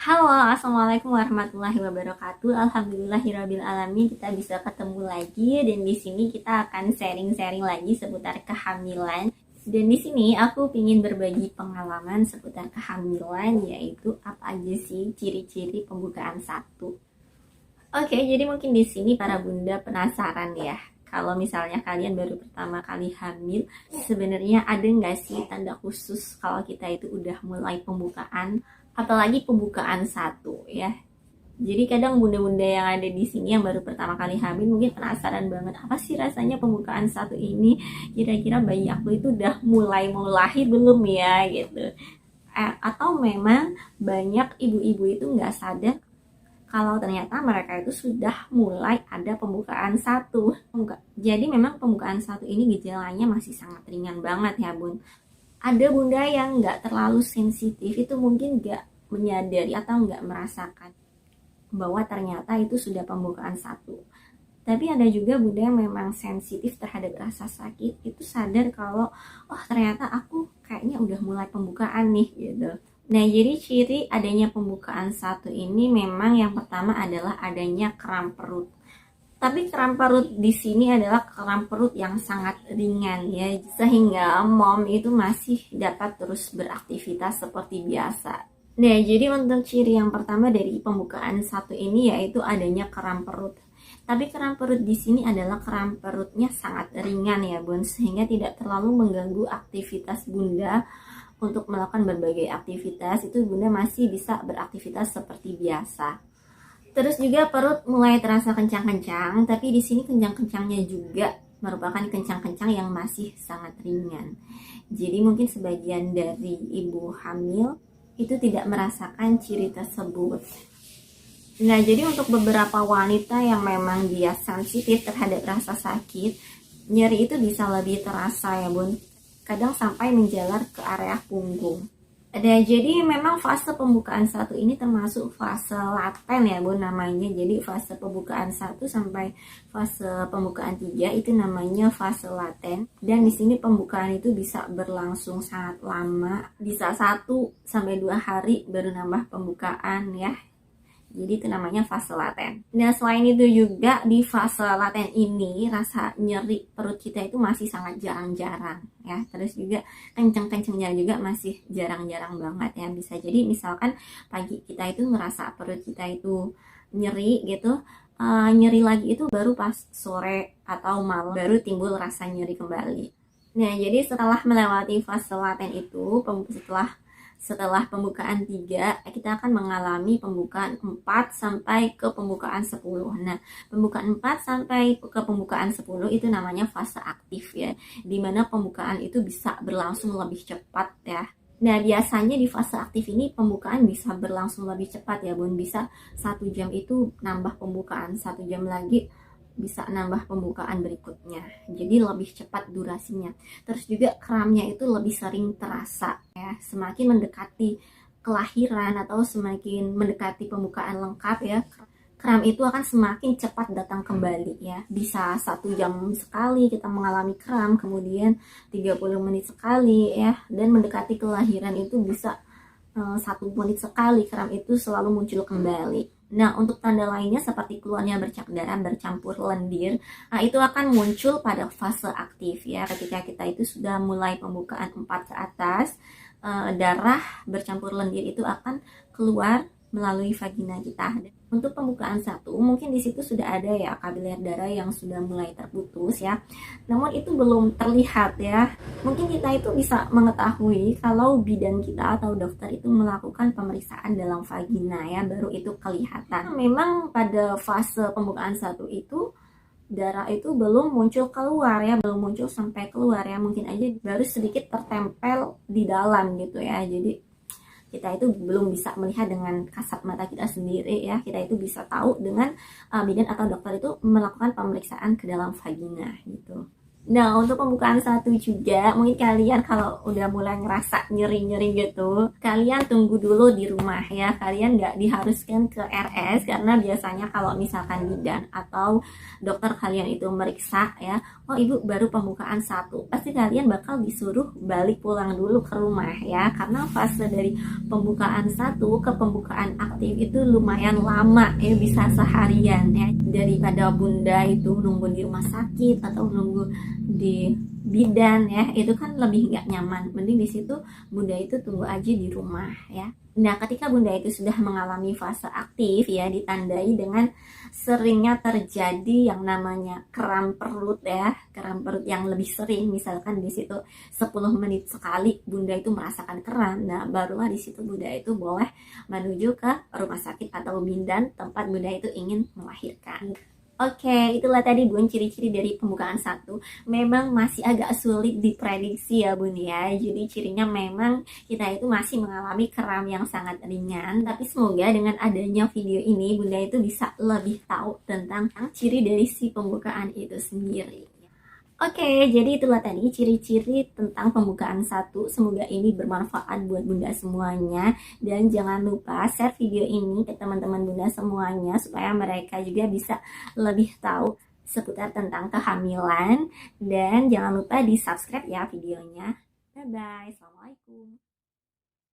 Halo, assalamualaikum warahmatullahi wabarakatuh. Alhamdulillahirabbil alamin, kita bisa ketemu lagi dan di sini kita akan sharing-sharing lagi seputar kehamilan. Dan di sini aku ingin berbagi pengalaman seputar kehamilan, yaitu apa aja sih ciri-ciri pembukaan satu. Oke, jadi mungkin di sini para bunda penasaran ya. Kalau misalnya kalian baru pertama kali hamil, sebenarnya ada nggak sih tanda khusus kalau kita itu udah mulai pembukaan, apalagi pembukaan satu ya. Jadi kadang bunda-bunda yang ada di sini yang baru pertama kali hamil mungkin penasaran banget apa sih rasanya pembukaan satu ini. Kira-kira bayi aku itu udah mulai mau lahir belum ya gitu. Atau memang banyak ibu-ibu itu nggak sadar kalau ternyata mereka itu sudah mulai ada pembukaan satu. Jadi memang pembukaan satu ini gejalanya masih sangat ringan banget ya bun. Ada bunda yang nggak terlalu sensitif itu mungkin nggak menyadari atau nggak merasakan bahwa ternyata itu sudah pembukaan satu. Tapi ada juga bunda yang memang sensitif terhadap rasa sakit, itu sadar kalau oh ternyata aku kayaknya udah mulai pembukaan nih gitu. Nah, jadi ciri adanya pembukaan satu ini memang yang pertama adalah adanya kram perut. Tapi kram perut di sini adalah kram perut yang sangat ringan ya, sehingga mom itu masih dapat terus beraktivitas seperti biasa. Nah, jadi untuk ciri yang pertama dari pembukaan satu ini yaitu adanya kram perut. Tapi kram perut di sini adalah kram perutnya sangat ringan ya, Bun, sehingga tidak terlalu mengganggu aktivitas Bunda untuk melakukan berbagai aktivitas. Itu Bunda masih bisa beraktivitas seperti biasa. Terus juga perut mulai terasa kencang-kencang, tapi di sini kencang-kencangnya juga merupakan kencang-kencang yang masih sangat ringan. Jadi mungkin sebagian dari ibu hamil itu tidak merasakan ciri tersebut. Nah, jadi untuk beberapa wanita yang memang dia sensitif terhadap rasa sakit, nyeri itu bisa lebih terasa ya bun, kadang sampai menjalar ke area punggung. Nah, jadi memang fase pembukaan satu ini termasuk fase laten ya bun namanya. Jadi fase pembukaan 1 sampai fase pembukaan 3 itu namanya fase laten. Dan di sini pembukaan itu bisa berlangsung sangat lama, bisa 1 sampai 2 hari baru nambah pembukaan ya. Jadi itu namanya fase laten. Nah, selain itu juga di fase laten ini rasa nyeri perut kita itu masih sangat jarang-jarang ya. Terus juga kenceng-kencengnya juga masih jarang-jarang banget ya. Bisa jadi misalkan pagi kita itu ngerasa perut kita itu nyeri gitu, nyeri lagi itu baru pas sore atau malam baru timbul rasa nyeri kembali. Nah, jadi setelah melewati fase laten itu, setelah pembukaan 3, kita akan mengalami pembukaan 4 sampai ke pembukaan 10. Nah, pembukaan 4 sampai ke pembukaan 10 itu namanya fase aktif ya, dimana pembukaan itu bisa berlangsung lebih cepat ya. Nah, biasanya di fase aktif ini pembukaan bisa berlangsung lebih cepat ya bun, bisa 1 jam itu nambah pembukaan, 1 jam lagi bisa nambah pembukaan berikutnya, jadi lebih cepat durasinya. Terus juga kramnya itu lebih sering terasa ya, semakin mendekati kelahiran atau semakin mendekati pembukaan lengkap ya, kram itu akan semakin cepat datang kembali ya. Bisa 1 jam sekali kita mengalami kram, kemudian 30 menit sekali ya, dan mendekati kelahiran itu bisa 1 menit sekali kram itu selalu muncul kembali. Nah, untuk tanda lainnya seperti keluarnya bercak darah bercampur lendir, nah itu akan muncul pada fase aktif ya. Ketika kita itu sudah mulai pembukaan 4 ke atas, darah bercampur lendir itu akan keluar melalui vagina kita. Untuk pembukaan 1, mungkin di situ sudah ada ya kapiler darah yang sudah mulai terputus ya. Namun itu belum terlihat ya. Mungkin kita itu bisa mengetahui kalau bidan kita atau dokter itu melakukan pemeriksaan dalam vagina ya, baru itu kelihatan. Memang pada fase pembukaan 1 itu darah itu belum muncul keluar ya, belum muncul sampai keluar ya, mungkin aja baru sedikit tertempel di dalam gitu ya. Jadi kita itu belum bisa melihat dengan kasat mata kita sendiri ya, kita itu bisa tahu dengan bidan atau dokter itu melakukan pemeriksaan ke dalam vagina gitu. Nah, untuk pembukaan satu juga, mungkin kalian kalau udah mulai ngerasa nyeri-nyeri gitu, kalian tunggu dulu di rumah ya. Kalian nggak diharuskan ke RS, karena biasanya kalau misalkan bidan atau dokter kalian itu meriksa ya, oh ibu baru pembukaan satu, pasti kalian bakal disuruh balik pulang dulu ke rumah ya. Karena fase dari pembukaan satu ke pembukaan aktif itu lumayan lama ya, bisa seharian ya. Daripada bunda itu nunggu di rumah sakit atau nunggu di bidan ya, itu kan lebih nggak nyaman. Mending di situ bunda itu tunggu aja di rumah ya. Nah, ketika bunda itu sudah mengalami fase aktif ya, ditandai dengan seringnya terjadi yang namanya kram perut ya, kram perut yang lebih sering, misalkan di situ 10 menit sekali bunda itu merasakan kram. Nah, barulah di situ bunda itu boleh menuju ke rumah sakit atau bidan tempat bunda itu ingin melahirkan. Oke, itulah tadi Bun ciri-ciri dari pembukaan satu. Memang masih agak sulit diprediksi ya Bun ya. Jadi cirinya memang kita itu masih mengalami kram yang sangat ringan. Tapi semoga dengan adanya video ini Bunda itu bisa lebih tahu tentang ciri dari si pembukaan itu sendiri. Oke, jadi itulah tadi ciri-ciri tentang pembukaan satu. Semoga ini bermanfaat buat Bunda semuanya. Dan jangan lupa share video ini ke teman-teman Bunda semuanya, supaya mereka juga bisa lebih tahu seputar tentang kehamilan. Dan jangan lupa di subscribe ya videonya. Bye-bye.